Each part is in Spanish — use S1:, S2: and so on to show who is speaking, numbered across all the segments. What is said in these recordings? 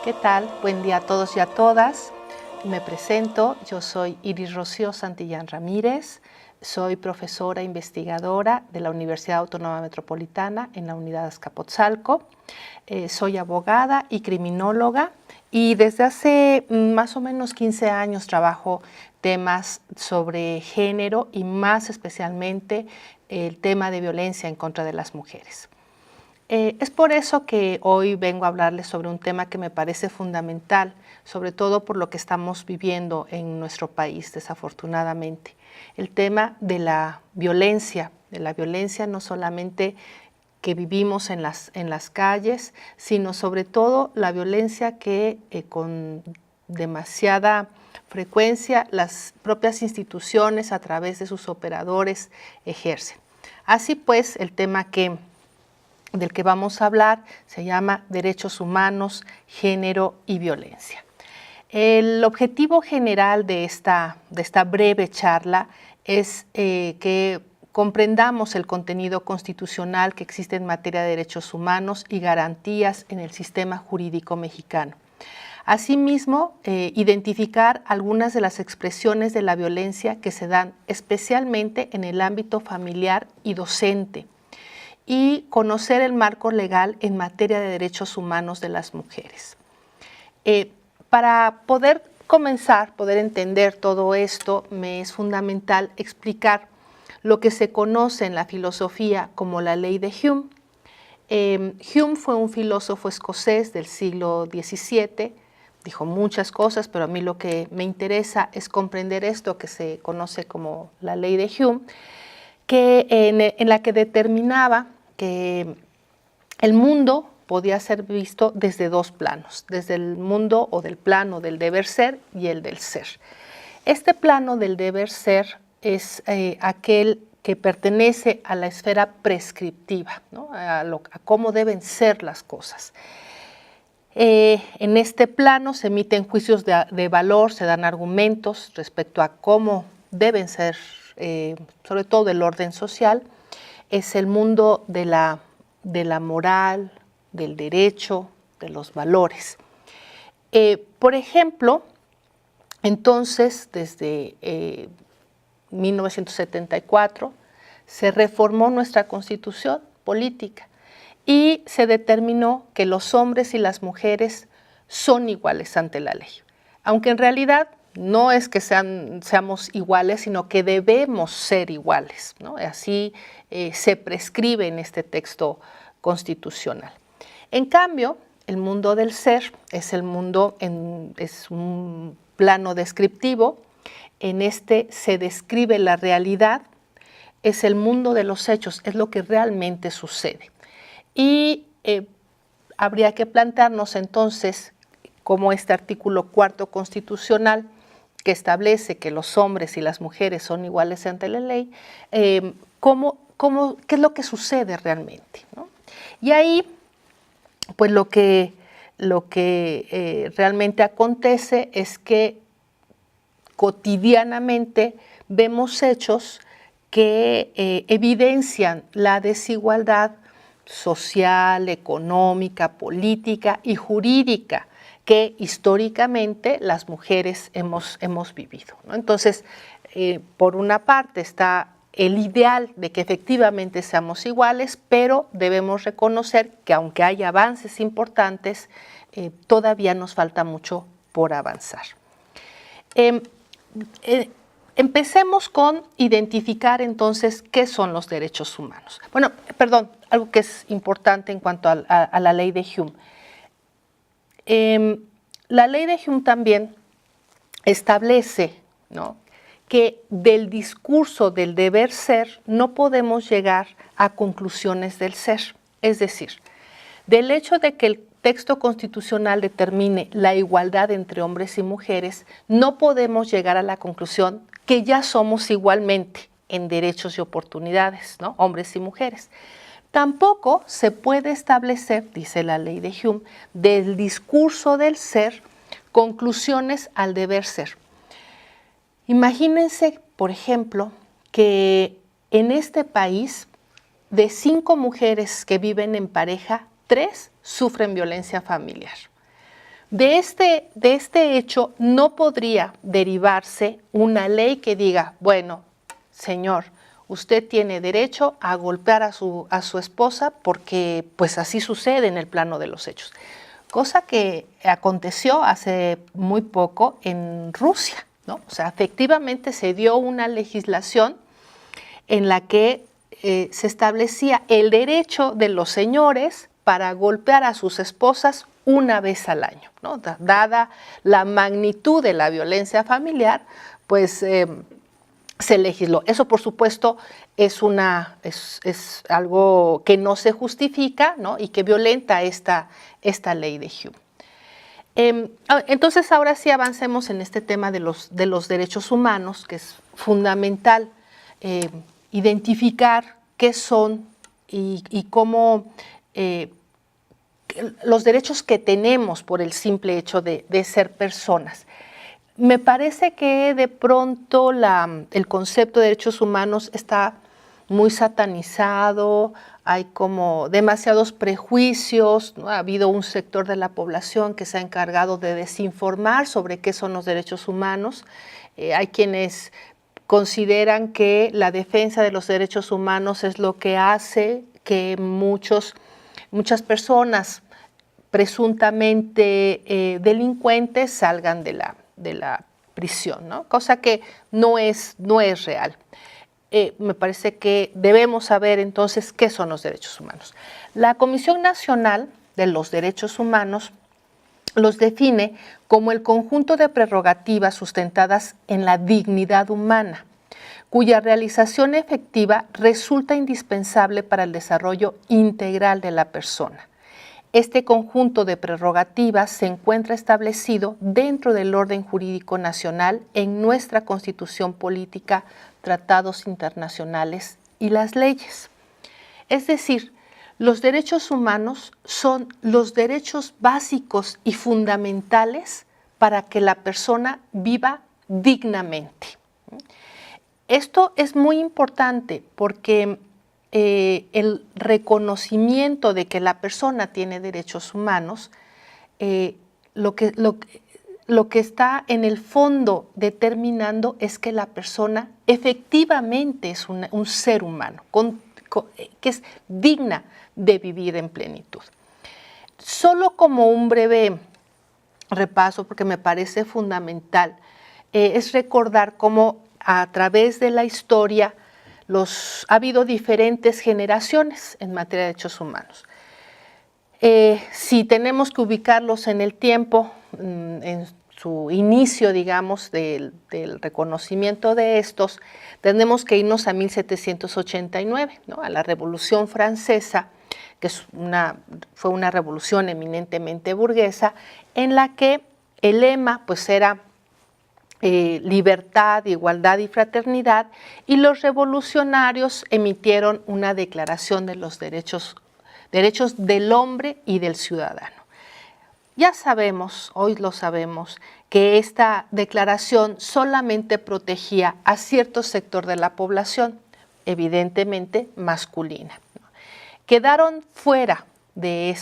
S1: ¿Qué tal? Buen día a todos y a todas. Me presento, yo soy Iris Rocío Santillán Ramírez, soy profesora investigadora de la Universidad Autónoma Metropolitana en la Unidad Azcapotzalco. Soy abogada y criminóloga y desde hace más o menos 15 años trabajo temas sobre género y más especialmente el tema de violencia en contra de las mujeres. Es por eso que hoy vengo a hablarles sobre un tema que me parece fundamental, sobre todo por lo que estamos viviendo en nuestro país, desafortunadamente. El tema de la violencia no solamente que vivimos en las calles, sino sobre todo la violencia que con demasiada frecuencia las propias instituciones a través de sus operadores ejercen. Así pues, el tema del que vamos a hablar se llama Derechos Humanos, Género y Violencia. El objetivo general de esta breve charla es que comprendamos el contenido constitucional que existe en materia de derechos humanos y garantías en el sistema jurídico mexicano. Asimismo, identificar algunas de las expresiones de la violencia que se dan especialmente en el ámbito familiar y docente, y conocer el marco legal en materia de derechos humanos de las mujeres. Para poder comenzar, poder entender todo esto, me es fundamental explicar lo que se conoce en la filosofía como la ley de Hume. Hume fue un filósofo escocés del siglo XVII, dijo muchas cosas, pero a mí lo que me interesa es comprender esto que se conoce como la ley de Hume, en la que determinaba que el mundo podía ser visto desde dos planos, desde el mundo o del plano del deber ser y el del ser. Este plano del deber ser es aquel que pertenece a la esfera prescriptiva, ¿no? a cómo deben ser las cosas. En este plano se emiten juicios de valor, se dan argumentos respecto a cómo deben ser, sobre todo el orden social. Es el mundo de la moral, del derecho, de los valores. Por ejemplo, entonces, desde 1974, se reformó nuestra Constitución política y se determinó que los hombres y las mujeres son iguales ante la ley, aunque en realidad no es que seamos iguales, sino que debemos ser iguales, ¿no? Así se prescribe en este texto constitucional. En cambio, el mundo del ser es es un plano descriptivo. En este se describe la realidad, es el mundo de los hechos, es lo que realmente sucede. Y habría que plantearnos entonces cómo este artículo 4 constitucional, que establece que los hombres y las mujeres son iguales ante la ley, ¿qué es lo que sucede realmente, ¿no? Y ahí, pues lo que realmente acontece es que cotidianamente vemos hechos que evidencian la desigualdad social, económica, política y jurídica que históricamente las mujeres hemos vivido, ¿no? Entonces, por una parte está el ideal de que efectivamente seamos iguales, pero debemos reconocer que aunque hay avances importantes, todavía nos falta mucho por avanzar. Empecemos con identificar entonces qué son los derechos humanos. Bueno, perdón, algo que es importante en cuanto a la ley de Hume. La ley de Hume también establece, ¿no?, que del discurso del deber ser no podemos llegar a conclusiones del ser. Es decir, del hecho de que el texto constitucional determine la igualdad entre hombres y mujeres, no podemos llegar a la conclusión que ya somos igualmente en derechos y oportunidades, ¿no?, hombres y mujeres. Tampoco se puede establecer, dice la ley de Hume, del discurso del ser, conclusiones al deber ser. Imagínense, por ejemplo, que en este país, de 5 mujeres que viven en pareja, 3 sufren violencia familiar. De este hecho no podría derivarse una ley que diga, bueno, señor, usted tiene derecho a golpear a su esposa porque pues así sucede en el plano de los hechos. Cosa que aconteció hace muy poco en Rusia, ¿no? O sea, efectivamente se dio una legislación en la que se establecía el derecho de los señores para golpear a sus esposas una vez al año, ¿no? Dada la magnitud de la violencia familiar, pues se legisló. Eso, por supuesto, es algo que no se justifica, ¿no? Y que violenta esta ley de Hume. Entonces, ahora sí avancemos en este tema de los derechos humanos, que es fundamental identificar qué son y cómo los derechos que tenemos por el simple hecho de ser personas. Me parece que de pronto el concepto de derechos humanos está muy satanizado, hay como demasiados prejuicios, ¿no? Ha habido un sector de la población que se ha encargado de desinformar sobre qué son los derechos humanos. Hay quienes consideran que la defensa de los derechos humanos es lo que hace que muchas personas presuntamente delincuentes salgan de la prisión, ¿no? Cosa que no es real. Me parece que debemos saber entonces qué son los derechos humanos. La Comisión Nacional de los Derechos Humanos los define como el conjunto de prerrogativas sustentadas en la dignidad humana, cuya realización efectiva resulta indispensable para el desarrollo integral de la persona. Este conjunto de prerrogativas se encuentra establecido dentro del orden jurídico nacional en nuestra Constitución política, tratados internacionales y las leyes. Es decir, los derechos humanos son los derechos básicos y fundamentales para que la persona viva dignamente. Esto es muy importante porque el reconocimiento de que la persona tiene derechos humanos, lo que está en el fondo determinando es que la persona efectivamente es un ser humano, que es digna de vivir en plenitud. Solo como un breve repaso, porque me parece fundamental, es recordar cómo a través de la historia ha habido diferentes generaciones en materia de derechos humanos. Si tenemos que ubicarlos en el tiempo, en su inicio, digamos, del reconocimiento de estos, tenemos que irnos a 1789, ¿no? A la Revolución Francesa, que fue una revolución eminentemente burguesa, en la que el lema pues era libertad, igualdad y fraternidad, y los revolucionarios emitieron una declaración de los derechos del hombre y del ciudadano. Ya sabemos, hoy lo sabemos, que esta declaración solamente protegía a cierto sector de la población, evidentemente masculina. Quedaron fuera del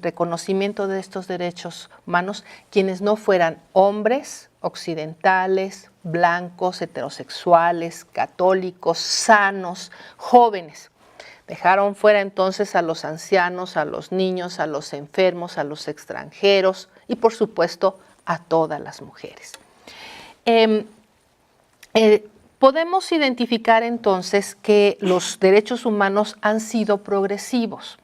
S1: reconocimiento de estos derechos humanos quienes no fueran hombres, occidentales, blancos, heterosexuales, católicos, sanos, jóvenes. Dejaron fuera entonces a los ancianos, a los niños, a los enfermos, a los extranjeros y por supuesto a todas las mujeres. Podemos identificar entonces que los derechos humanos han sido progresivos,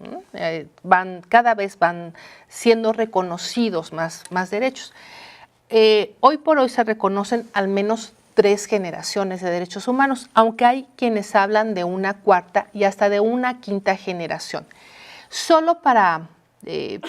S1: cada vez van siendo reconocidos más derechos. Hoy por hoy se reconocen al menos 3 generaciones de derechos humanos, aunque hay quienes hablan de una cuarta y hasta de una quinta generación. Solo para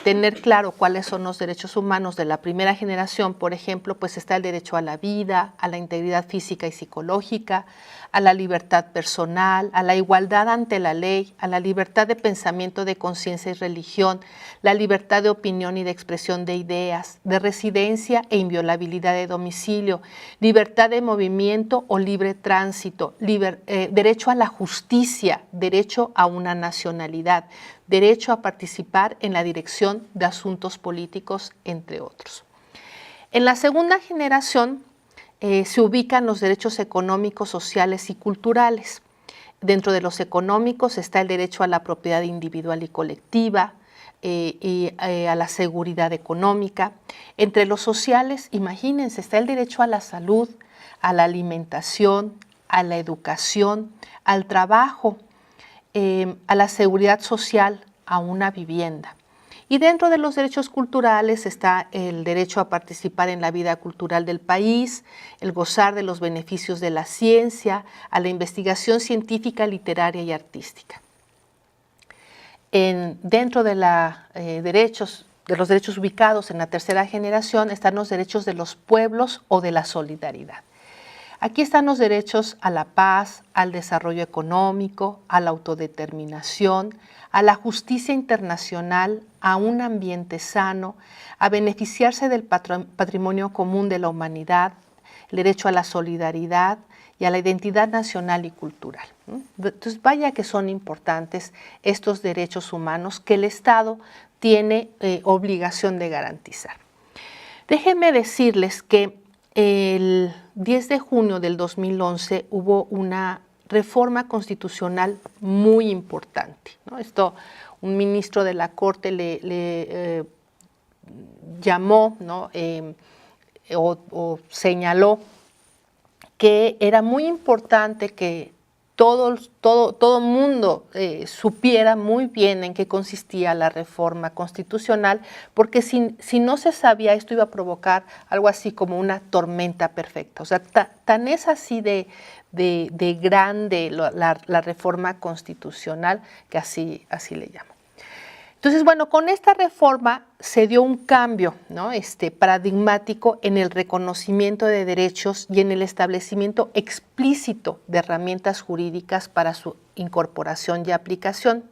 S1: tener claro cuáles son los derechos humanos de la primera generación, por ejemplo, pues está el derecho a la vida, a la integridad física y psicológica, a la libertad personal, a la igualdad ante la ley, a la libertad de pensamiento, de conciencia y religión, la libertad de opinión y de expresión de ideas, de residencia e inviolabilidad de domicilio, libertad de movimiento o libre tránsito, derecho a la justicia, derecho a una nacionalidad, derecho a participar en la dirección de asuntos políticos, entre otros. En la segunda generación se ubican los derechos económicos, sociales y culturales. Dentro de los económicos está el derecho a la propiedad individual y colectiva, a la seguridad económica. Entre los sociales, imagínense, está el derecho a la salud, a la alimentación, a la educación, al trabajo, a la seguridad social, a una vivienda. Y dentro de los derechos culturales está el derecho a participar en la vida cultural del país, el gozar de los beneficios de la ciencia, a la investigación científica, literaria y artística. Dentro de los derechos ubicados en la tercera generación están los derechos de los pueblos o de la solidaridad. Aquí están los derechos a la paz, al desarrollo económico, a la autodeterminación, a la justicia internacional, a un ambiente sano, a beneficiarse del patrimonio común de la humanidad, el derecho a la solidaridad y a la identidad nacional y cultural. Entonces, vaya que son importantes estos derechos humanos que el Estado tiene obligación de garantizar. Déjenme decirles que el 10 de junio del 2011 hubo una reforma constitucional muy importante, ¿no? Un ministro de la Corte le llamó, ¿no? O señaló que era muy importante que todo mundo supiera muy bien en qué consistía la reforma constitucional, porque si no se sabía, esto iba a provocar algo así como una tormenta perfecta. O sea, tan es así de grande la reforma constitucional que así le llamo. Entonces, bueno, con esta reforma se dio un cambio, ¿no? Paradigmático en el reconocimiento de derechos y en el establecimiento explícito de herramientas jurídicas para su incorporación y aplicación.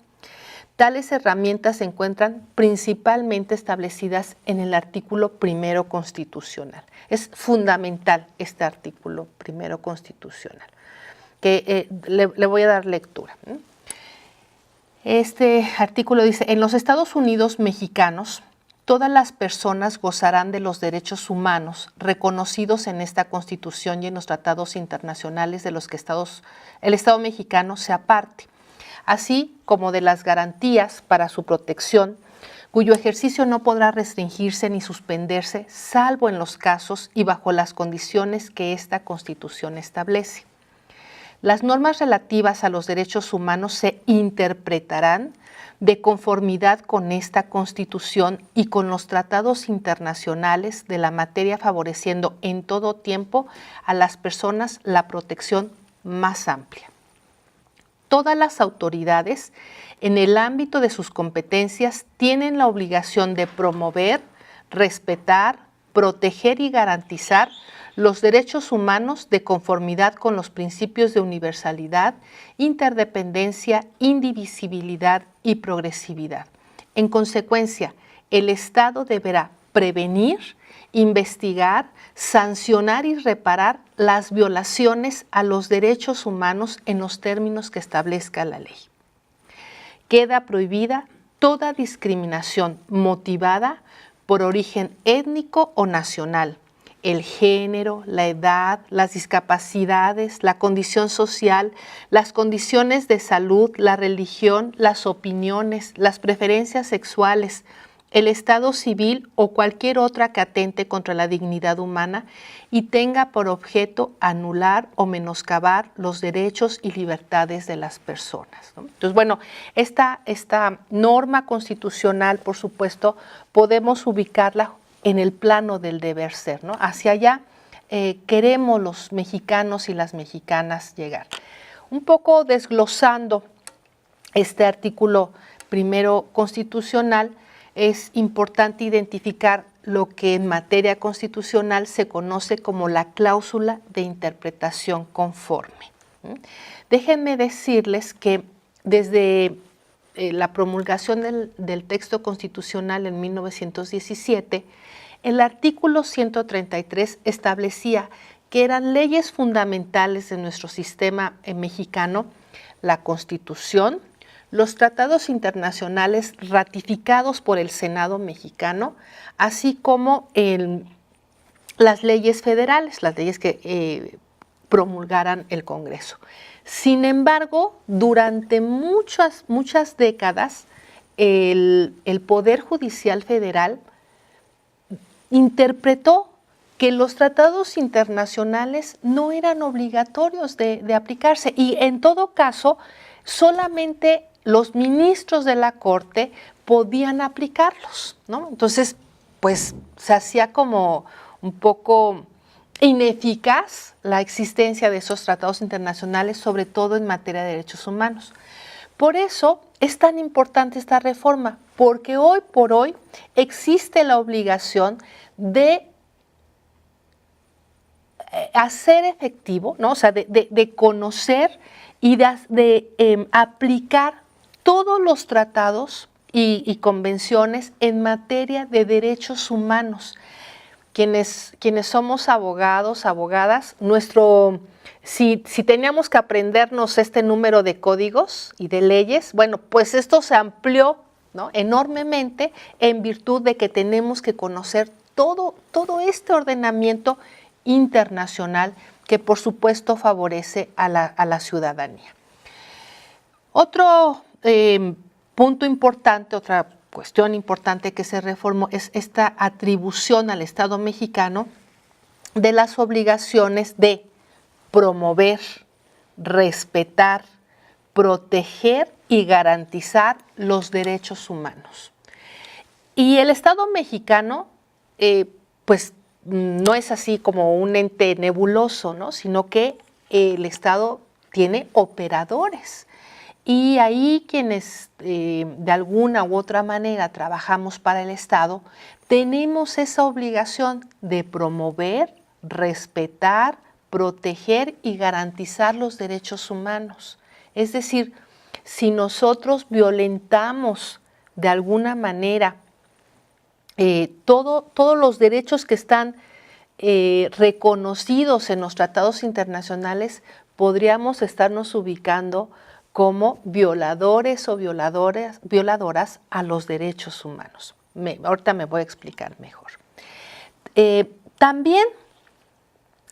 S1: Tales herramientas se encuentran principalmente establecidas en el artículo 1 constitucional. Es fundamental este artículo 1 constitucional, que le voy a dar lectura. Este artículo dice: en los Estados Unidos mexicanos, todas las personas gozarán de los derechos humanos reconocidos en esta Constitución y en los tratados internacionales de los que el Estado mexicano sea parte, así como de las garantías para su protección, cuyo ejercicio no podrá restringirse ni suspenderse, salvo en los casos y bajo las condiciones que esta Constitución establece. Las normas relativas a los derechos humanos se interpretarán de conformidad con esta Constitución y con los tratados internacionales de la materia, favoreciendo en todo tiempo a las personas la protección más amplia. Todas las autoridades, en el ámbito de sus competencias, tienen la obligación de promover, respetar, proteger y garantizar los derechos humanos de conformidad con los principios de universalidad, interdependencia, indivisibilidad y progresividad. En consecuencia, el Estado deberá prevenir, investigar, sancionar y reparar las violaciones a los derechos humanos en los términos que establezca la ley. Queda prohibida toda discriminación motivada por origen étnico o nacional, el género, la edad, las discapacidades, la condición social, las condiciones de salud, la religión, las opiniones, las preferencias sexuales, el estado civil o cualquier otra que atente contra la dignidad humana y tenga por objeto anular o menoscabar los derechos y libertades de las personas, ¿no? Entonces, bueno, esta norma constitucional, por supuesto, podemos ubicarla en el plano del deber ser, ¿no? Hacia allá queremos los mexicanos y las mexicanas llegar. Un poco desglosando este artículo 1 constitucional, es importante identificar lo que en materia constitucional se conoce como la cláusula de interpretación conforme. Déjenme decirles que desde la promulgación del texto constitucional en 1917, el artículo 133 establecía que eran leyes fundamentales de nuestro sistema mexicano la Constitución, los tratados internacionales ratificados por el Senado mexicano, así como las leyes federales, las leyes que promulgaran el Congreso. Sin embargo, durante muchas décadas, el Poder Judicial Federal interpretó que los tratados internacionales no eran obligatorios de aplicarse y en todo caso solamente los ministros de la Corte podían aplicarlos, ¿no? Entonces, pues se hacía como un poco ineficaz la existencia de esos tratados internacionales, sobre todo en materia de derechos humanos. Por eso es tan importante esta reforma, porque hoy por hoy existe la obligación de hacer efectivo, ¿no? O sea, de conocer y de aplicar todos los tratados y convenciones en materia de derechos humanos. Quienes somos abogados, abogadas, si teníamos que aprendernos este número de códigos y de leyes, bueno, pues esto se amplió, ¿no?, enormemente en virtud de que tenemos que conocer todo este ordenamiento internacional que por supuesto favorece a la ciudadanía. Otro punto importante, otra cuestión importante que se reformó es esta atribución al Estado mexicano de las obligaciones de promover, respetar, proteger y garantizar los derechos humanos. Y el Estado mexicano, pues no es así como un ente nebuloso, ¿no?, sino que el Estado tiene operadores. Y ahí quienes de alguna u otra manera trabajamos para el Estado, tenemos esa obligación de promover, respetar, proteger y garantizar los derechos humanos. Es decir, si nosotros violentamos de alguna manera todos los derechos que están reconocidos en los tratados internacionales, podríamos estarnos ubicando como violadores o violadoras a los derechos humanos. Ahorita me voy a explicar mejor. También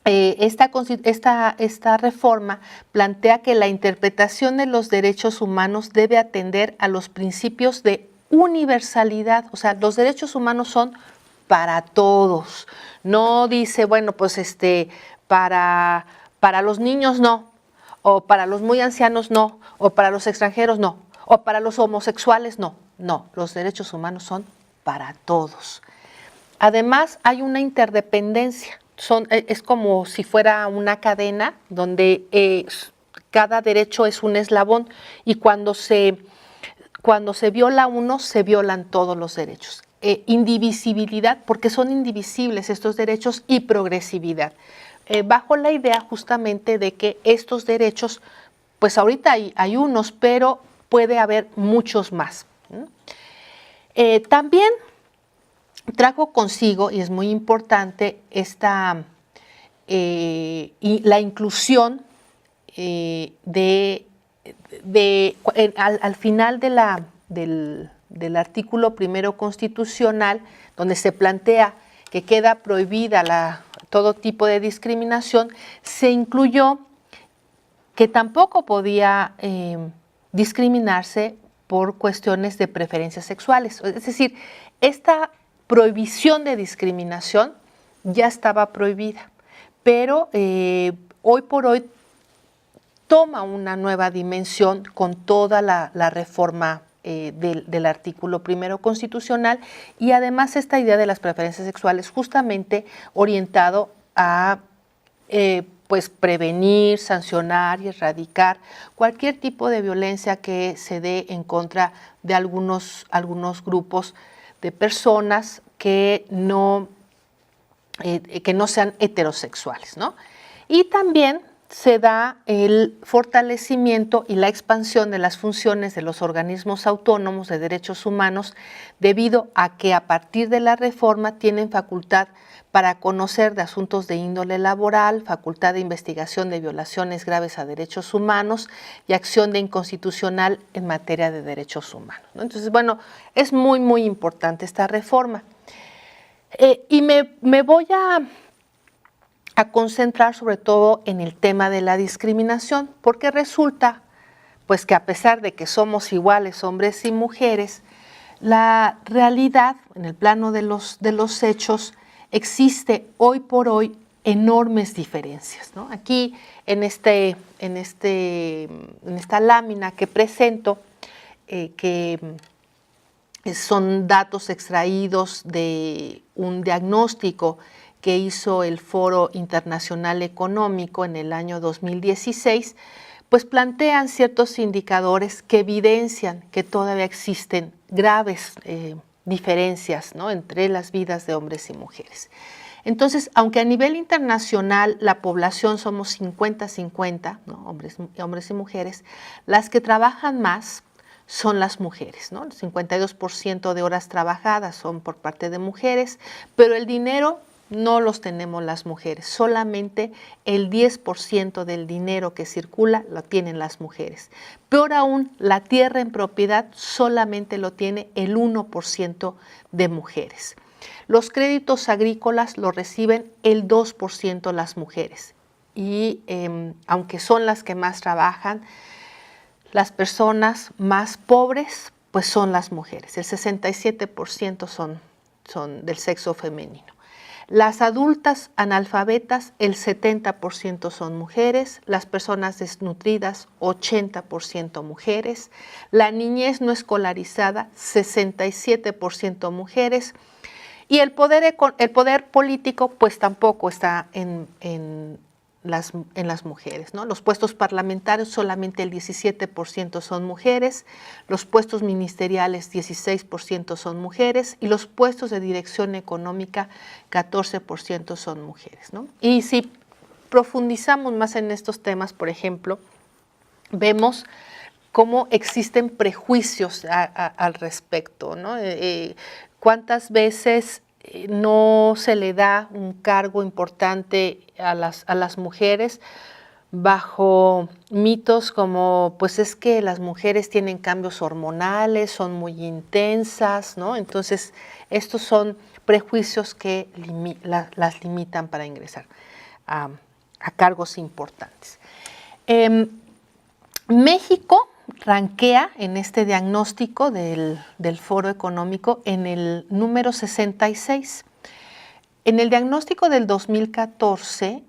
S1: esta reforma plantea que la interpretación de los derechos humanos debe atender a los principios de universalidad, o sea, los derechos humanos son para todos. No dice, bueno, pues para los niños no, o para los muy ancianos no, o para los extranjeros no, o para los homosexuales no. No, los derechos humanos son para todos. Además, hay una interdependencia. Es como si fuera una cadena donde cada derecho es un eslabón y cuando se viola uno, se violan todos los derechos. Indivisibilidad, porque son indivisibles estos derechos, y progresividad. Bajo la idea justamente de que estos derechos, pues ahorita hay unos, pero puede haber muchos más. También trajo consigo, y es muy importante, la inclusión al final del artículo primero constitucional, donde se plantea que queda prohibida todo tipo de discriminación, se incluyó que tampoco podía discriminarse por cuestiones de preferencias sexuales. Es decir, esta prohibición de discriminación ya estaba prohibida, pero hoy por hoy toma una nueva dimensión con toda la reforma del artículo primero constitucional, y además esta idea de las preferencias sexuales justamente orientado a pues prevenir, sancionar y erradicar cualquier tipo de violencia que se dé en contra de algunos grupos de personas que no sean heterosexuales, ¿no? Y también se da el fortalecimiento y la expansión de las funciones de los organismos autónomos de derechos humanos debido a que a partir de la reforma tienen facultad para conocer de asuntos de índole laboral, facultad de investigación de violaciones graves a derechos humanos y acción de inconstitucional en materia de derechos humanos, ¿no? Entonces, bueno, es muy, muy importante esta reforma. Y me voy a concentrar sobre todo en el tema de la discriminación, porque resulta pues que a pesar de que somos iguales hombres y mujeres, la realidad en el plano de los hechos existe hoy por hoy enormes diferencias, ¿no? Aquí en esta lámina que presento, que son datos extraídos de un diagnóstico que hizo el Foro Internacional Económico en el año 2016, pues plantean ciertos indicadores que evidencian que todavía existen graves diferencias, ¿no?, entre las vidas de hombres y mujeres. Entonces, aunque a nivel internacional la población somos 50-50, ¿no?, hombres y mujeres, las que trabajan más son las mujeres, ¿no? El 52% de horas trabajadas son por parte de mujeres, pero el dinero no los tenemos las mujeres, solamente el 10% del dinero que circula lo tienen las mujeres. Peor aún, la tierra en propiedad solamente lo tiene el 1% de mujeres. Los créditos agrícolas lo reciben el 2% las mujeres y aunque son las que más trabajan, las personas más pobres pues son las mujeres, el 67% son del sexo femenino. Las adultas analfabetas, el 70% son mujeres, las personas desnutridas, 80% mujeres, la niñez no escolarizada, 67% mujeres, y el poder político pues tampoco está en las mujeres, ¿no? Los puestos parlamentarios solamente el 17% son mujeres, los puestos ministeriales 16% son mujeres y los puestos de dirección económica 14% son mujeres, ¿no? Y si profundizamos más en estos temas, por ejemplo, vemos cómo existen prejuicios al respecto, ¿no? ¿Cuántas veces no se le da un cargo importante a las mujeres bajo mitos como, pues es que las mujeres tienen cambios hormonales, son muy intensas, ¿no? Entonces, estos son prejuicios que las limitan para ingresar a cargos importantes. México ranquea en este diagnóstico del Foro Económico en el número 66. En el diagnóstico del 2014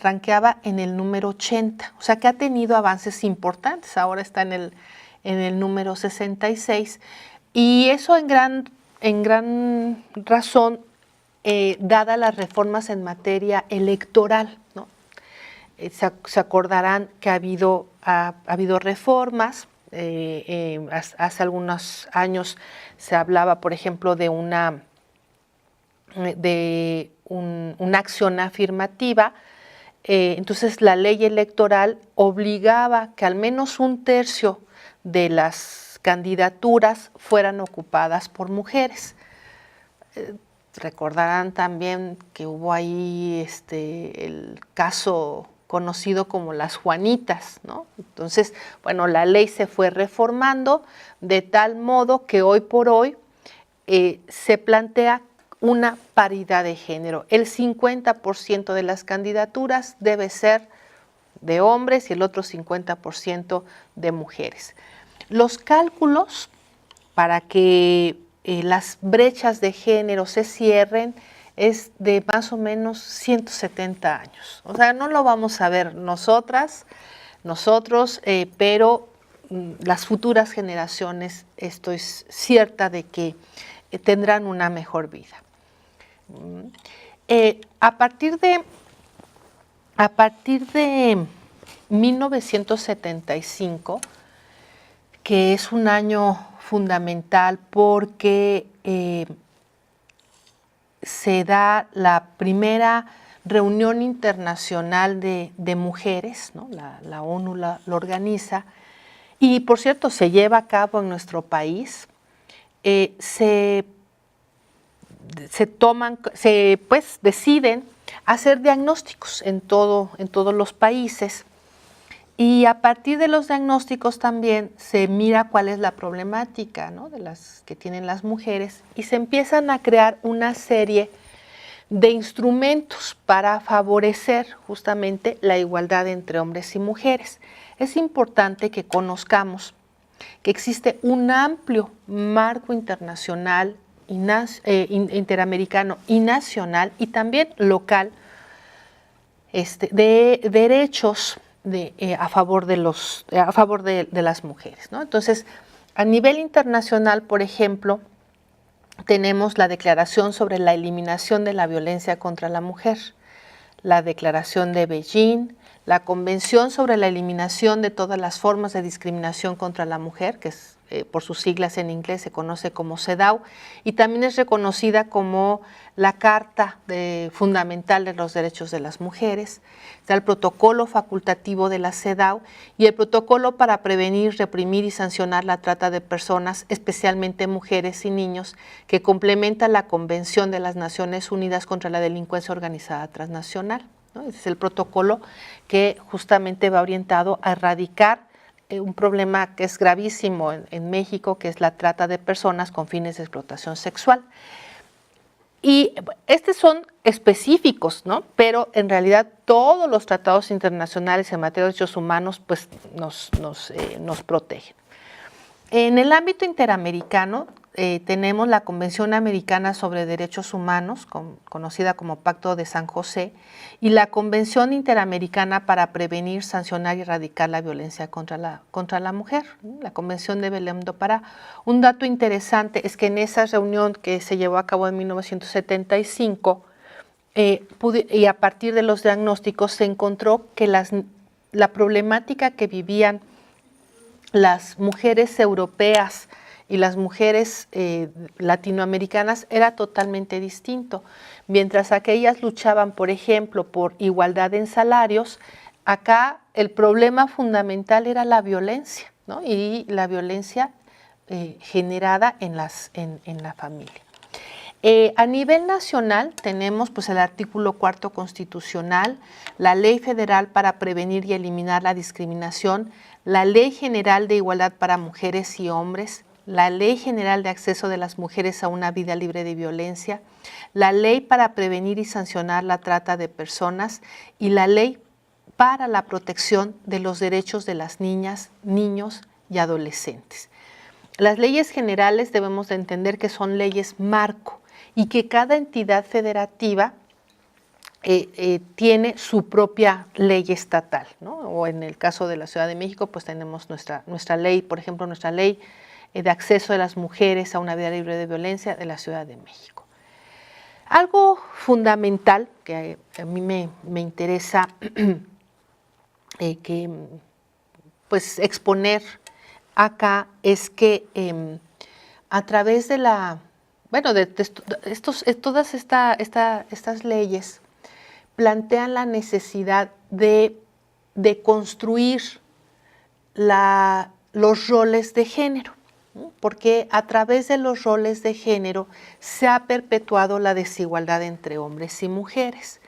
S1: ranqueaba en el número 80, o sea que ha tenido avances importantes, ahora está en el número 66, y eso en gran razón, dada las reformas en materia electoral, ¿no? Se acordarán que ha habido reformas. Hace algunos años se hablaba, por ejemplo, de una acción afirmativa. Entonces la ley electoral obligaba que al menos un tercio de las candidaturas fueran ocupadas por mujeres. Recordarán también que hubo ahí el caso conocido como las Juanitas, ¿no? Entonces, bueno, la ley se fue reformando de tal modo que hoy por hoy se plantea una paridad de género. El 50% de las candidaturas debe ser de hombres y el otro 50% de mujeres. Los cálculos para que las brechas de género se cierren es de más o menos 170 años. O sea, no lo vamos a ver nosotros, pero las futuras generaciones, estoy cierta de que tendrán una mejor vida. A partir de 1975, que es un año fundamental porque se da la primera reunión internacional de mujeres, ¿no? La ONU lo organiza, y por cierto se lleva a cabo en nuestro país. Pues deciden hacer diagnósticos en todos los países, y a partir de los diagnósticos también se mira cuál es la problemática, ¿no? de las que tienen las mujeres, y se empiezan a crear una serie de instrumentos para favorecer justamente la igualdad entre hombres y mujeres. Es importante que conozcamos que existe un amplio marco internacional, interamericano y nacional, y también local, de derechos a favor de las mujeres, ¿no? Entonces, a nivel internacional, por ejemplo, tenemos la Declaración sobre la Eliminación de la Violencia contra la Mujer, la Declaración de Beijing, la Convención sobre la Eliminación de todas las formas de discriminación contra la mujer, que es, por sus siglas en inglés se conoce como CEDAW, y también es reconocida como la Carta Fundamental de los Derechos de las Mujeres. Está el Protocolo Facultativo de la CEDAW y el Protocolo para prevenir, reprimir y sancionar la trata de personas, especialmente mujeres y niños, que complementa la Convención de las Naciones Unidas contra la Delincuencia Organizada Transnacional, ¿no? Ese es el protocolo que justamente va orientado a erradicar un problema que es gravísimo en México, que es la trata de personas con fines de explotación sexual. Y estos son específicos, ¿no? Pero en realidad todos los tratados internacionales en materia de derechos humanos pues, nos protegen. En el ámbito interamericano tenemos la Convención Americana sobre Derechos Humanos, conocida como Pacto de San José, y la Convención Interamericana para Prevenir, Sancionar y Erradicar la Violencia contra la Mujer, la Convención de Belém do Pará. Un dato interesante es que en esa reunión que se llevó a cabo en 1975, y a partir de los diagnósticos se encontró que la problemática que vivían las mujeres europeas y las mujeres latinoamericanas era totalmente distinto. Mientras aquellas luchaban, por ejemplo, por igualdad en salarios, acá el problema fundamental era la violencia, ¿no? Y la violencia generada en la familia. A nivel nacional tenemos pues, el artículo 4 constitucional, la Ley Federal para Prevenir y Eliminar la Discriminación, la Ley General de Igualdad para Mujeres y Hombres, la Ley General de Acceso de las Mujeres a una Vida Libre de Violencia, la Ley para Prevenir y Sancionar la Trata de Personas y la Ley para la Protección de los Derechos de las Niñas, Niños y Adolescentes. Las leyes generales debemos de entender que son leyes marco y que cada entidad federativa tiene su propia ley estatal, ¿no? O en el caso de la Ciudad de México, pues tenemos nuestra ley, por ejemplo, nuestra ley de acceso de las mujeres a una vida libre de violencia de la Ciudad de México. Algo fundamental que a mí me interesa pues, exponer acá es que a través de todas estas leyes plantean la necesidad de construir los roles de género, ¿no? Porque a través de los roles de género se ha perpetuado la desigualdad entre hombres y mujeres.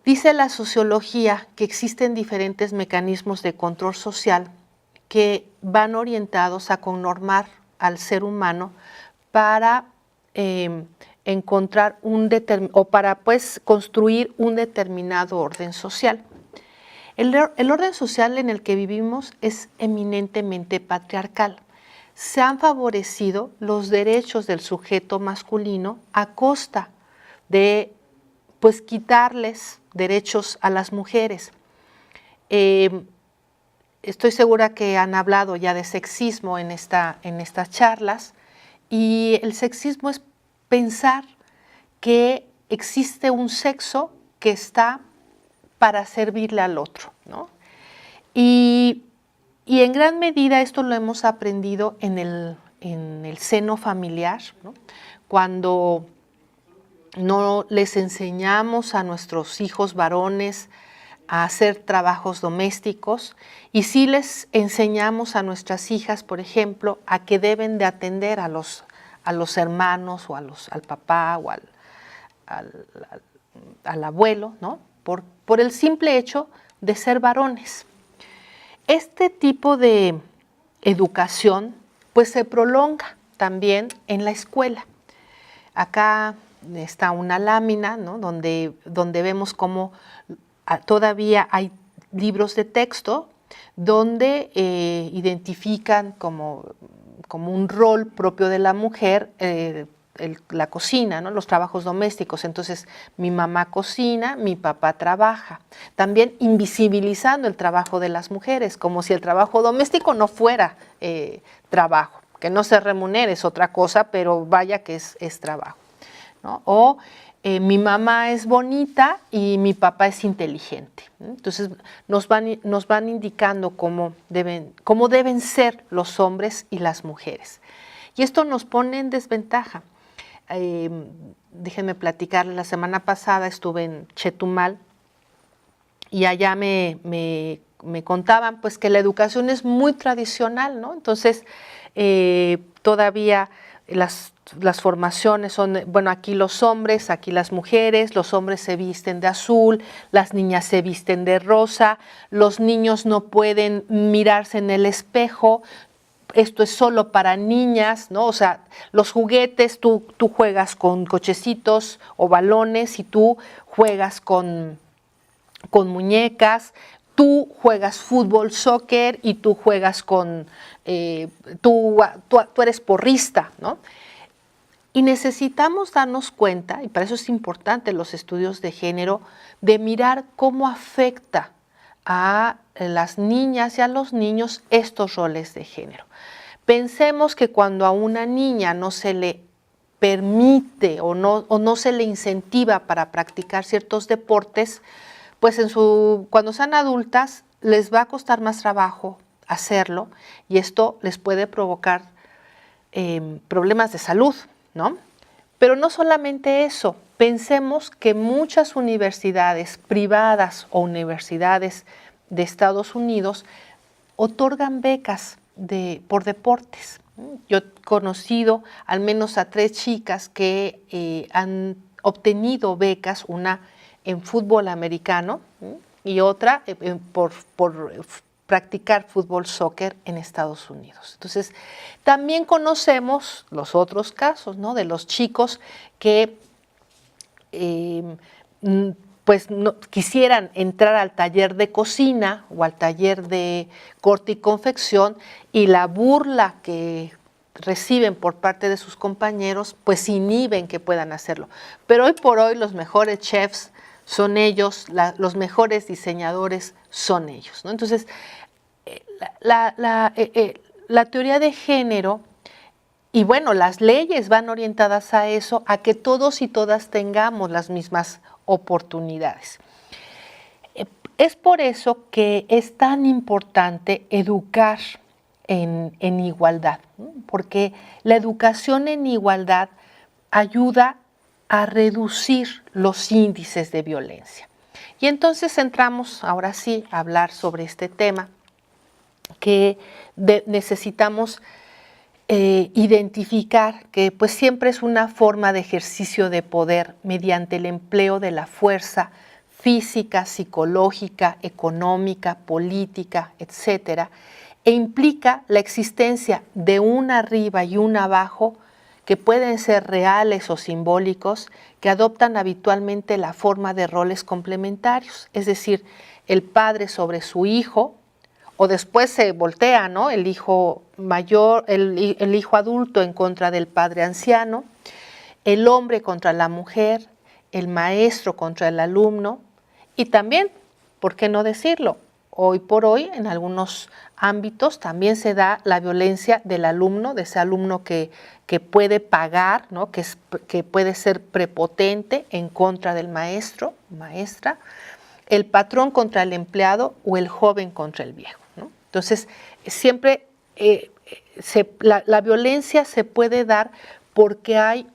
S1: Dice la sociología que existen diferentes mecanismos de control social que van orientados a connormar al ser humano para encontrar para pues, construir un determinado orden social. El orden social en el que vivimos es eminentemente patriarcal. Se han favorecido los derechos del sujeto masculino a costa de pues, quitarles derechos a las mujeres. Estoy segura que han hablado ya de sexismo en estas charlas, y el sexismo es pensar que existe un sexo que está para servirle al otro, ¿no? Y en gran medida esto lo hemos aprendido en el seno familiar, ¿no? Cuando no les enseñamos a nuestros hijos varones a hacer trabajos domésticos y sí les enseñamos a nuestras hijas, por ejemplo, a que deben de atender a los hermanos o al papá o al abuelo, ¿no? Por el simple hecho de ser varones. Este tipo de educación pues se prolonga también en la escuela. Acá está una lámina, ¿no? donde vemos cómo todavía hay libros de texto donde identifican como un rol propio de la mujer la cocina, ¿no? Los trabajos domésticos. Entonces, mi mamá cocina, mi papá trabaja. También invisibilizando el trabajo de las mujeres, como si el trabajo doméstico no fuera trabajo. Que no se remunere es otra cosa, pero vaya que es trabajo, ¿no? O mi mamá es bonita y mi papá es inteligente. Entonces nos van indicando cómo deben ser los hombres y las mujeres. Y esto nos pone en desventaja. Déjenme platicarles, la semana pasada estuve en Chetumal y allá me contaban pues que la educación es muy tradicional, ¿no? Entonces todavía las formaciones son, bueno, aquí los hombres, aquí las mujeres, los hombres se visten de azul, las niñas se visten de rosa, los niños no pueden mirarse en el espejo, esto es solo para niñas, ¿no? O sea, los juguetes, tú juegas con cochecitos o balones y tú juegas con muñecas, tú juegas fútbol, soccer y tú juegas tú eres porrista, ¿no? Y necesitamos darnos cuenta, y para eso es importante los estudios de género, de mirar cómo afecta a las niñas y a los niños estos roles de género. Pensemos que cuando a una niña no se le permite o no se le incentiva para practicar ciertos deportes, pues cuando sean adultas les va a costar más trabajo hacerlo y esto les puede provocar problemas de salud, ¿no? Pero no solamente eso, pensemos que muchas universidades privadas o universidades de Estados Unidos otorgan becas por deportes. Yo he conocido al menos a 3 chicas que han obtenido becas, una en fútbol americano y otra por practicar fútbol, soccer en Estados Unidos. Entonces, también conocemos los otros casos, ¿no? De los chicos que pues quisieran entrar al taller de cocina o al taller de corte y confección y la burla que reciben por parte de sus compañeros, pues inhiben que puedan hacerlo. Pero hoy por hoy los mejores chefs son ellos, los mejores diseñadores son ellos, ¿no? Entonces, la teoría de género y bueno, las leyes van orientadas a eso, a que todos y todas tengamos las mismas oportunidades. Es por eso que es tan importante educar en igualdad, ¿no? Porque la educación en igualdad ayuda a reducir los índices de violencia. Y entonces entramos ahora sí a hablar sobre este tema que necesitamos identificar que pues siempre es una forma de ejercicio de poder mediante el empleo de la fuerza física, psicológica, económica, política, etcétera, e implica la existencia de un arriba y un abajo que pueden ser reales o simbólicos, que adoptan habitualmente la forma de roles complementarios, es decir, el padre sobre su hijo, o después se voltea, ¿no? El hijo mayor, el hijo adulto en contra del padre anciano, el hombre contra la mujer, el maestro contra el alumno y también, ¿por qué no decirlo? Hoy por hoy, en algunos ámbitos también se da la violencia del alumno, de ese alumno que puede pagar, ¿no? que puede ser prepotente en contra del maestro, maestra, el patrón contra el empleado o el joven contra el viejo, ¿no? Entonces, siempre la violencia se puede dar porque hay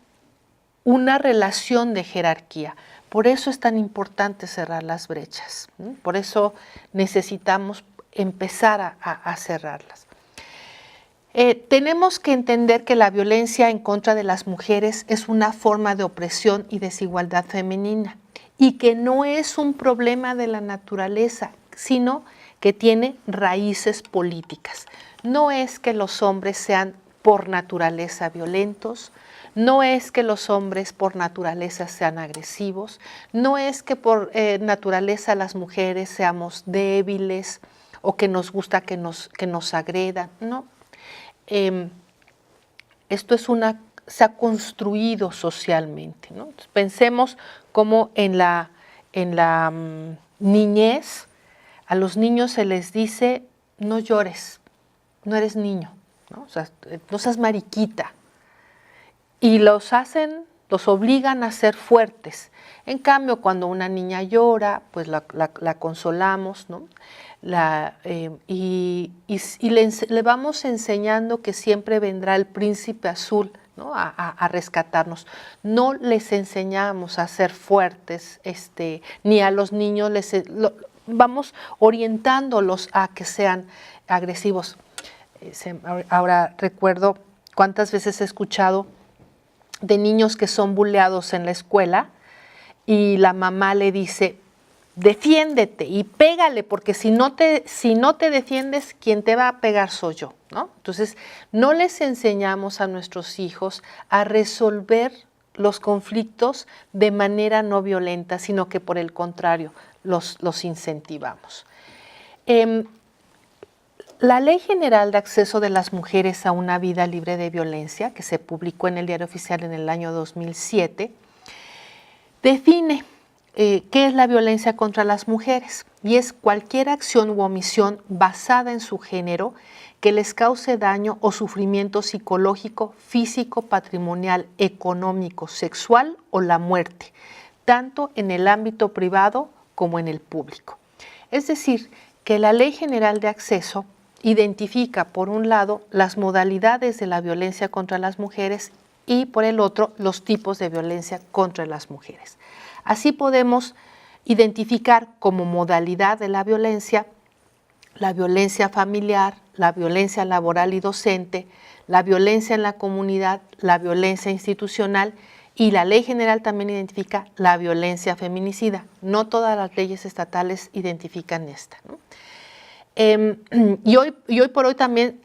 S1: una relación de jerarquía. Por eso es tan importante cerrar las brechas, ¿no? Por eso necesitamos empezar a cerrarlas. Tenemos que entender que la violencia en contra de las mujeres es una forma de opresión y desigualdad femenina y que no es un problema de la naturaleza, sino que tiene raíces políticas. No es que los hombres sean por naturaleza violentos, no es que los hombres por naturaleza sean agresivos, no es que por naturaleza las mujeres seamos débiles o que nos gusta que nos agredan, no. Esto se ha construido socialmente, ¿no? Entonces, pensemos como en la niñez, a los niños se les dice, no llores, no eres niño, ¿no? O sea, no seas mariquita. Y los obligan a ser fuertes. En cambio, cuando una niña llora, pues la consolamos, ¿no? Y le vamos enseñando que siempre vendrá el príncipe azul, ¿no? a rescatarnos. No les enseñamos a ser fuertes, ni a los niños vamos orientándolos a que sean agresivos. Ahora recuerdo cuántas veces he escuchado de niños que son bulleados en la escuela y la mamá le dice, defiéndete y pégale, porque si no te defiendes, quien te va a pegar soy yo, ¿no? Entonces, no les enseñamos a nuestros hijos a resolver los conflictos de manera no violenta, sino que por el contrario, los incentivamos. La Ley General de Acceso de las Mujeres a una Vida Libre de Violencia, que se publicó en el Diario Oficial en el año 2007, define qué es la violencia contra las mujeres, y es cualquier acción u omisión basada en su género que les cause daño o sufrimiento psicológico, físico, patrimonial, económico, sexual o la muerte, tanto en el ámbito privado como en el público. Es decir, que la Ley General de Acceso identifica, por un lado, las modalidades de la violencia contra las mujeres y, por el otro, los tipos de violencia contra las mujeres. Así podemos identificar como modalidad de la violencia familiar, la violencia laboral y docente, la violencia en la comunidad, la violencia institucional, y la Ley General también identifica la violencia feminicida. No todas las leyes estatales identifican esta, ¿no? Y hoy por hoy también,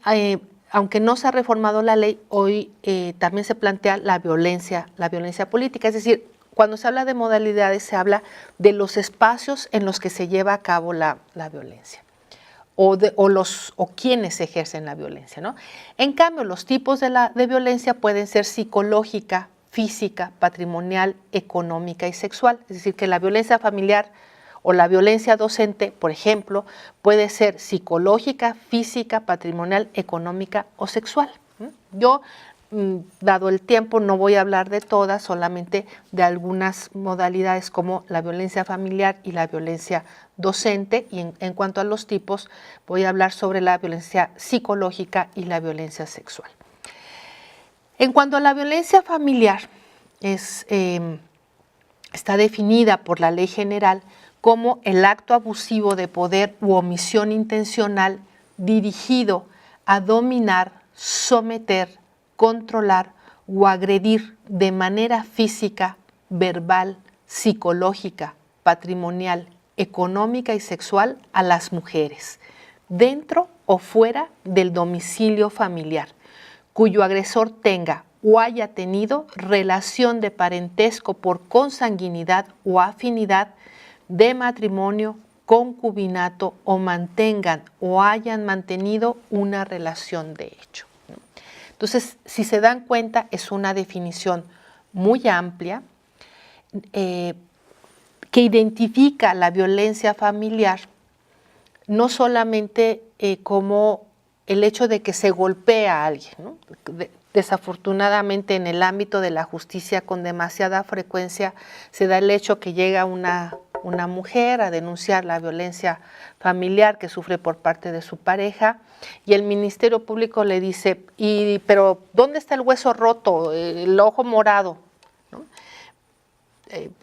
S1: aunque no se ha reformado la ley, hoy también se plantea la violencia política. Es decir, cuando se habla de modalidades, se habla de los espacios en los que se lleva a cabo la violencia o quienes ejercen la violencia, ¿no? En cambio, los tipos de violencia pueden ser psicológica, física, patrimonial, económica y sexual. Es decir, que la violencia familiar o la violencia docente, por ejemplo, puede ser psicológica, física, patrimonial, económica o sexual. Yo, dado el tiempo, no voy a hablar de todas, solamente de algunas modalidades como la violencia familiar y la violencia docente, y en cuanto a los tipos, voy a hablar sobre la violencia psicológica y la violencia sexual. En cuanto a la violencia familiar, está definida por la Ley General como el acto abusivo de poder u omisión intencional dirigido a dominar, someter, controlar o agredir de manera física, verbal, psicológica, patrimonial, económica y sexual a las mujeres, dentro o fuera del domicilio familiar, cuyo agresor tenga o haya tenido relación de parentesco por consanguinidad o afinidad, de matrimonio, concubinato o mantengan o hayan mantenido una relación de hecho. Entonces, si se dan cuenta, es una definición muy amplia que identifica la violencia familiar no solamente como el hecho de que se golpea a alguien, ¿no? Desafortunadamente, en el ámbito de la justicia con demasiada frecuencia se da el hecho que llega una mujer a denunciar la violencia familiar que sufre por parte de su pareja y el Ministerio Público le dice, pero ¿dónde está el hueso roto, el ojo morado? ¿No?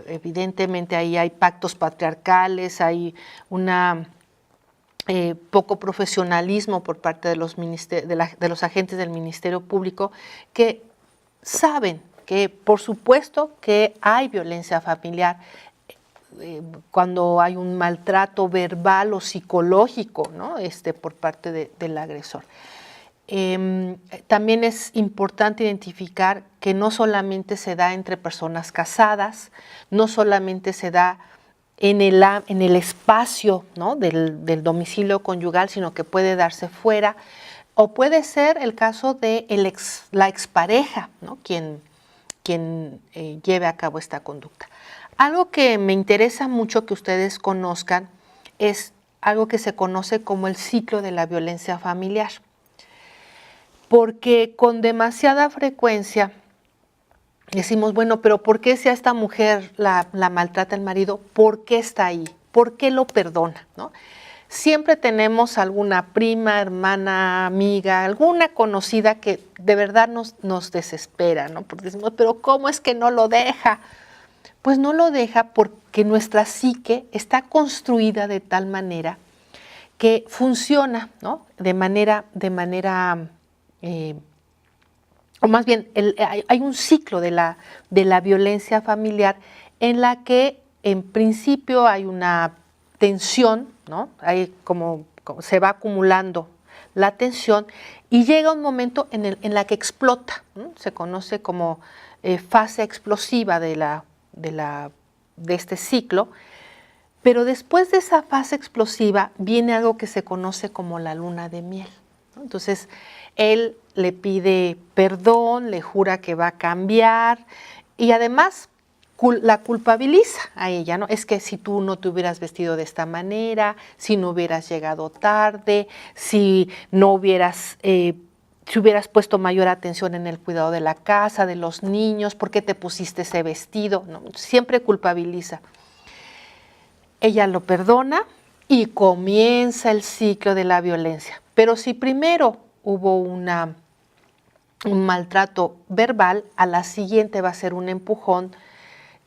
S1: evidentemente ahí hay pactos patriarcales, hay una poco profesionalismo por parte de los agentes del Ministerio Público, que saben que por supuesto que hay violencia familiar cuando hay un maltrato verbal o psicológico, ¿no? Por parte del agresor. También es importante identificar que no solamente se da entre personas casadas, no solamente se da en el espacio, ¿no? del domicilio conyugal, sino que puede darse fuera, o puede ser el caso de la expareja, ¿no? quien lleve a cabo esta conducta. Algo que me interesa mucho que ustedes conozcan es algo que se conoce como el ciclo de la violencia familiar, porque con demasiada frecuencia decimos, bueno, pero ¿por qué si a esta mujer la maltrata el marido? ¿Por qué está ahí? ¿Por qué lo perdona? ¿No? Siempre tenemos alguna prima, hermana, amiga, alguna conocida que de verdad nos desespera, ¿no? Porque decimos, pero ¿cómo es que no lo deja? Pues no lo deja porque nuestra psique está construida de tal manera que funciona, ¿no? O más bien, hay un ciclo de la violencia familiar en la que en principio hay una tensión, ¿no? Hay como se va acumulando la tensión y llega un momento en la que explota, ¿no? Se conoce como fase explosiva de este ciclo, pero después de esa fase explosiva viene algo que se conoce como la luna de miel, ¿no? Entonces, él le pide perdón, le jura que va a cambiar y además la culpabiliza a ella, ¿no? Es que si tú no te hubieras vestido de esta manera, si no hubieras llegado tarde, si hubieras puesto mayor atención en el cuidado de la casa, de los niños, ¿por qué te pusiste ese vestido? ¿No? Siempre culpabiliza. Ella lo perdona y comienza el ciclo de la violencia. Pero si primero hubo un maltrato verbal, a la siguiente va a ser un empujón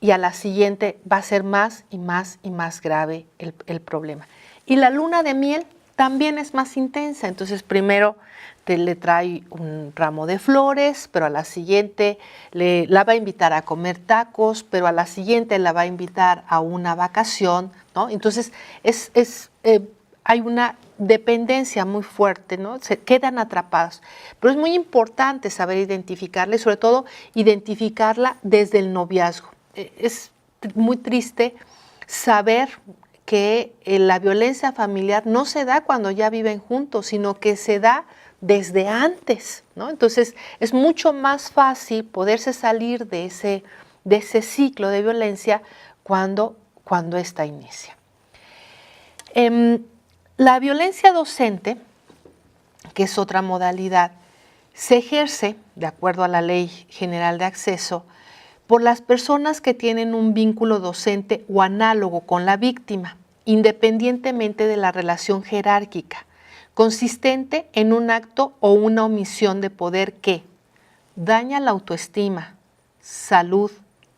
S1: y a la siguiente va a ser más y más y más grave el problema. Y la luna de miel también es más intensa, entonces primero le trae un ramo de flores, pero a la siguiente la va a invitar a comer tacos, pero a la siguiente la va a invitar a una vacación, ¿no? Entonces hay una dependencia muy fuerte, ¿no? Se quedan atrapados. Pero es muy importante saber identificarla y sobre todo identificarla desde el noviazgo. Es muy triste saber que la violencia familiar no se da cuando ya viven juntos, sino que se da desde antes, ¿no? Entonces es mucho más fácil poderse salir de ese ciclo de violencia cuando ésta inicia. La violencia docente, que es otra modalidad, se ejerce, de acuerdo a la Ley General de Acceso, por las personas que tienen un vínculo docente o análogo con la víctima, independientemente de la relación jerárquica, consistente en un acto o una omisión de poder que daña la autoestima, salud,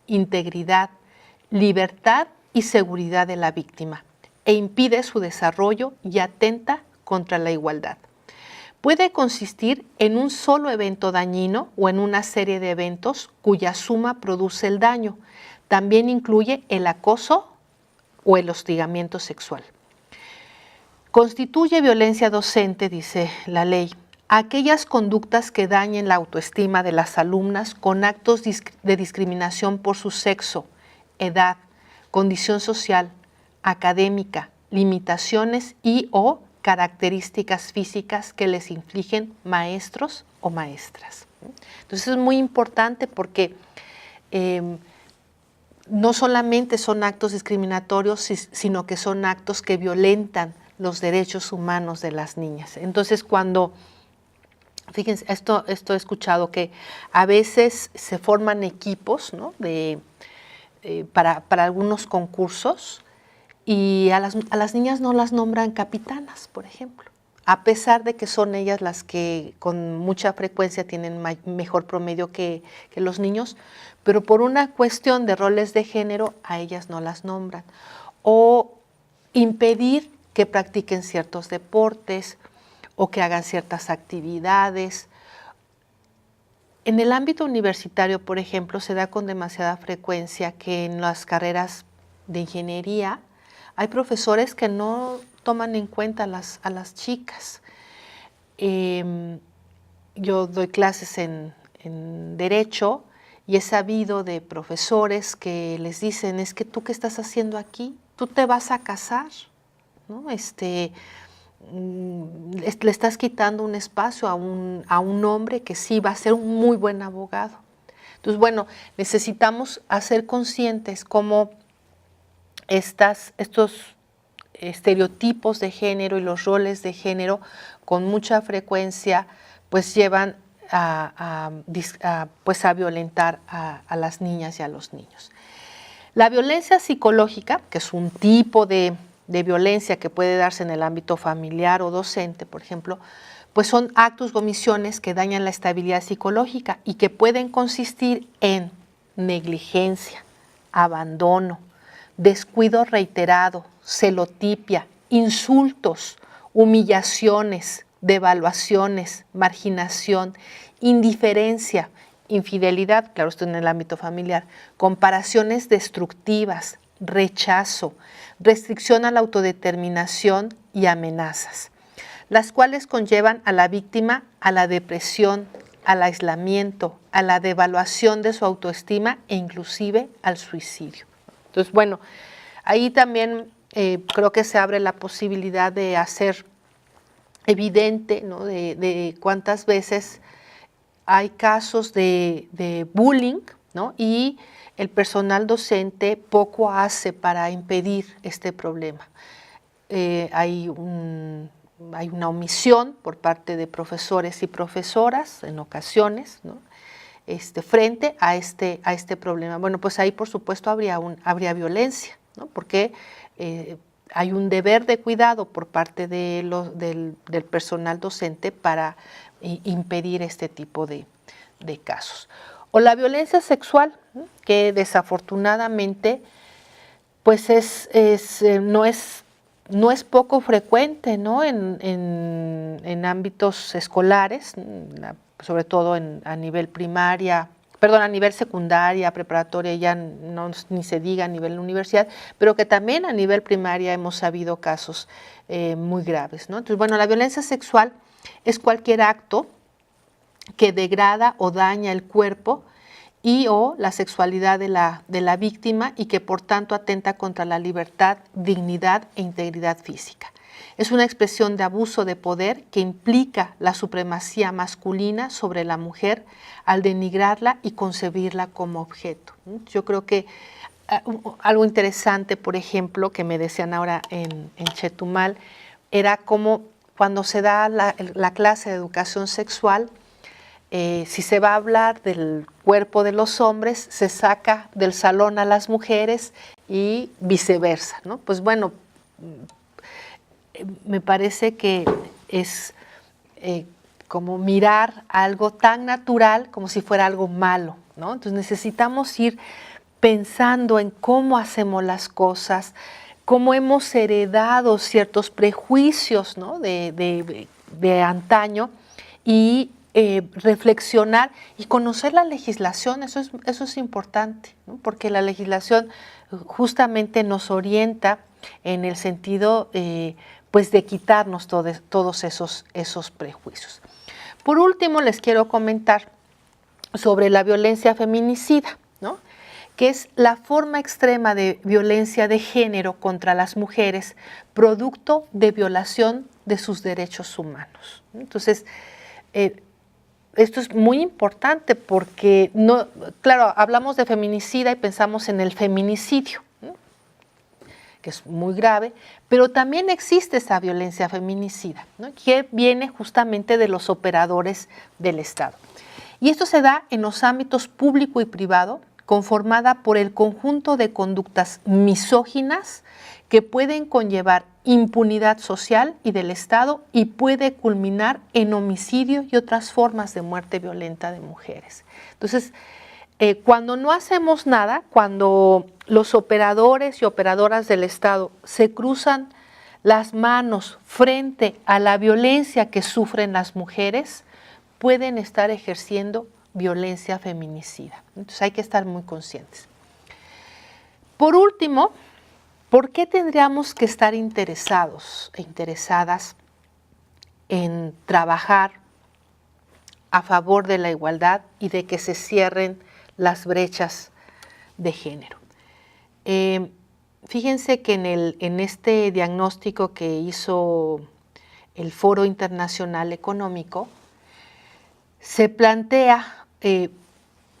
S1: integridad, libertad y seguridad de la víctima e impide su desarrollo y atenta contra la igualdad. Puede consistir en un solo evento dañino o en una serie de eventos cuya suma produce el daño. También incluye el acoso o el hostigamiento sexual. Constituye violencia docente, dice la ley, aquellas conductas que dañen la autoestima de las alumnas con actos de discriminación por su sexo, edad, condición social, académica, limitaciones y o características físicas que les infligen maestros o maestras. Entonces es muy importante porque no solamente son actos discriminatorios, sino que son actos que violentan los derechos humanos de las niñas. Entonces fíjense, esto he escuchado que a veces se forman equipos, ¿no? Para algunos concursos y a las niñas no las nombran capitanas, por ejemplo. a pesar de que son ellas las que con mucha frecuencia tienen mejor promedio que los niños, pero por una cuestión de roles de género a ellas no las nombran. O impedir que practiquen ciertos deportes o que hagan ciertas actividades. En el ámbito universitario, por ejemplo, se da con demasiada frecuencia que en las carreras de ingeniería hay profesores que no toman en cuenta a las chicas. Yo doy clases en Derecho y he sabido de profesores que les dicen, es que tú ¿qué estás haciendo aquí? Tú te vas a casar, ¿no? Le estás quitando un espacio a un hombre que sí va a ser un muy buen abogado. Entonces, bueno, necesitamos hacer conscientes cómo estos estereotipos de género y los roles de género con mucha frecuencia pues llevan a violentar a las niñas y a los niños. La violencia psicológica, que es un tipo de violencia que puede darse en el ámbito familiar o docente, por ejemplo, pues son actos o omisiones que dañan la estabilidad psicológica y que pueden consistir en negligencia, abandono, descuido reiterado, celotipia, insultos, humillaciones, devaluaciones, marginación, indiferencia, infidelidad, claro, esto en el ámbito familiar, comparaciones destructivas, rechazo, restricción a la autodeterminación y amenazas, las cuales conllevan a la víctima a la depresión, al aislamiento, a la devaluación de su autoestima e inclusive al suicidio. Entonces, bueno, ahí también creo que se abre la posibilidad de hacer evidente, ¿no?, de cuántas veces hay casos de bullying, ¿no?, y el personal docente poco hace para impedir este problema. Hay una omisión por parte de profesores y profesoras en ocasiones, ¿no?, frente a este problema. Bueno, pues ahí por supuesto habría violencia, ¿no?, porque hay un deber de cuidado por parte del personal docente para impedir este tipo de casos. O la violencia sexual, ¿no?, que desafortunadamente pues no es poco frecuente, ¿no?, en ámbitos escolares, sobre todo a nivel a nivel secundaria, preparatoria, ya ni se diga a nivel universidad, pero que también a nivel primaria hemos sabido casos muy graves, ¿no? Entonces, bueno, la violencia sexual es cualquier acto que degrada o daña el cuerpo y o la sexualidad de la víctima y que por tanto atenta contra la libertad, dignidad e integridad física. Es una expresión de abuso de poder que implica la supremacía masculina sobre la mujer al denigrarla y concebirla como objeto. Yo creo que algo interesante, por ejemplo, que me decían ahora en Chetumal, era como cuando se da la clase de educación sexual, si se va a hablar del cuerpo de los hombres, se saca del salón a las mujeres y viceversa, ¿no? Pues bueno, me parece que es como mirar algo tan natural como si fuera algo malo, ¿no? Entonces necesitamos ir pensando en cómo hacemos las cosas, cómo hemos heredado ciertos prejuicios, ¿no?, de antaño y reflexionar y conocer la legislación. Eso es importante, ¿no?, porque la legislación justamente nos orienta en el sentido pues de quitarnos todos esos prejuicios. Por último, les quiero comentar sobre la violencia feminicida, ¿no?, que es la forma extrema de violencia de género contra las mujeres, producto de violación de sus derechos humanos. Entonces, esto es muy importante porque, claro, hablamos de feminicida y pensamos en el feminicidio, ¿no?, que es muy grave, pero también existe esa violencia feminicida, ¿no?, que viene justamente de los operadores del Estado. Y esto se da en los ámbitos público y privado, conformada por el conjunto de conductas misóginas que pueden conllevar impunidad social y del Estado y puede culminar en homicidio y otras formas de muerte violenta de mujeres. Entonces, cuando no hacemos nada, cuando los operadores y operadoras del Estado se cruzan las manos frente a la violencia que sufren las mujeres, pueden estar ejerciendo violencia feminicida. Entonces hay que estar muy conscientes. Por último, ¿por qué tendríamos que estar interesados e interesadas en trabajar a favor de la igualdad y de que se cierren las brechas de género? Fíjense que en este diagnóstico que hizo el Foro Internacional Económico, se plantea,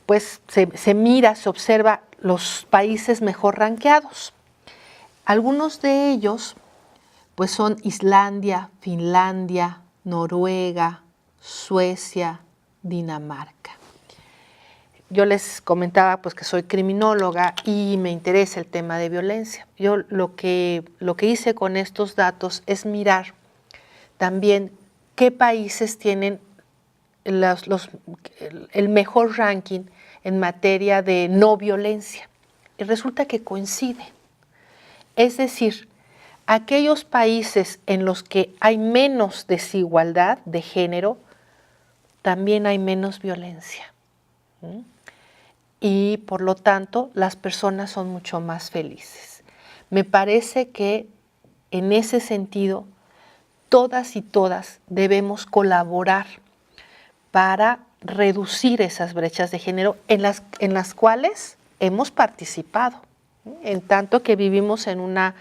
S1: pues se mira, se observa los países mejor ranqueados. Algunos de ellos pues son Islandia, Finlandia, Noruega, Suecia, Dinamarca. Yo les comentaba pues que soy criminóloga y me interesa el tema de violencia. Yo lo que hice con estos datos es mirar también qué países tienen el mejor ranking en materia de no violencia. Y resulta que coincide. Es decir, aquellos países en los que hay menos desigualdad de género, también hay menos violencia. Y por lo tanto, las personas son mucho más felices. Me parece que en ese sentido, todas y todas debemos colaborar para reducir esas brechas de género en las cuales hemos participado, en tanto que vivimos en una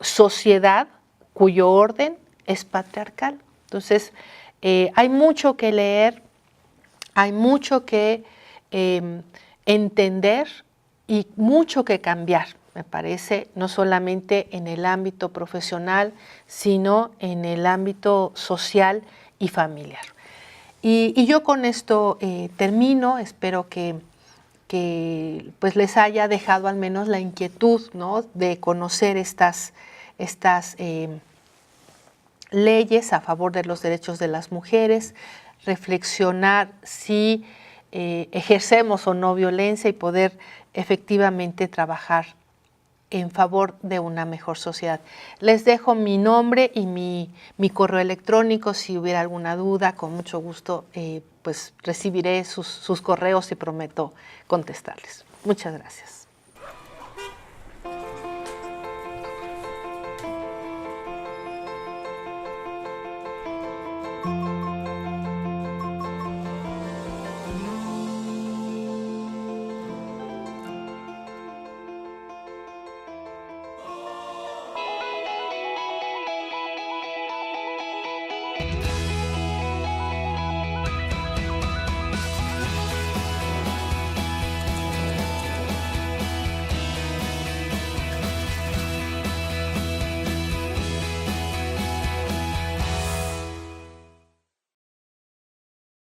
S1: sociedad cuyo orden es patriarcal. Entonces, hay mucho que leer, hay mucho que entender y mucho que cambiar, me parece, no solamente en el ámbito profesional, sino en el ámbito social y familiar. Y yo con esto termino. Espero que pues les haya dejado al menos la inquietud, ¿no?, de conocer estas leyes a favor de los derechos de las mujeres, reflexionar si ejercemos o no violencia y poder efectivamente trabajar en favor de una mejor sociedad. Les dejo mi nombre y mi correo electrónico. Si hubiera alguna duda, con mucho gusto pues recibiré sus correos y prometo contestarles. Muchas gracias.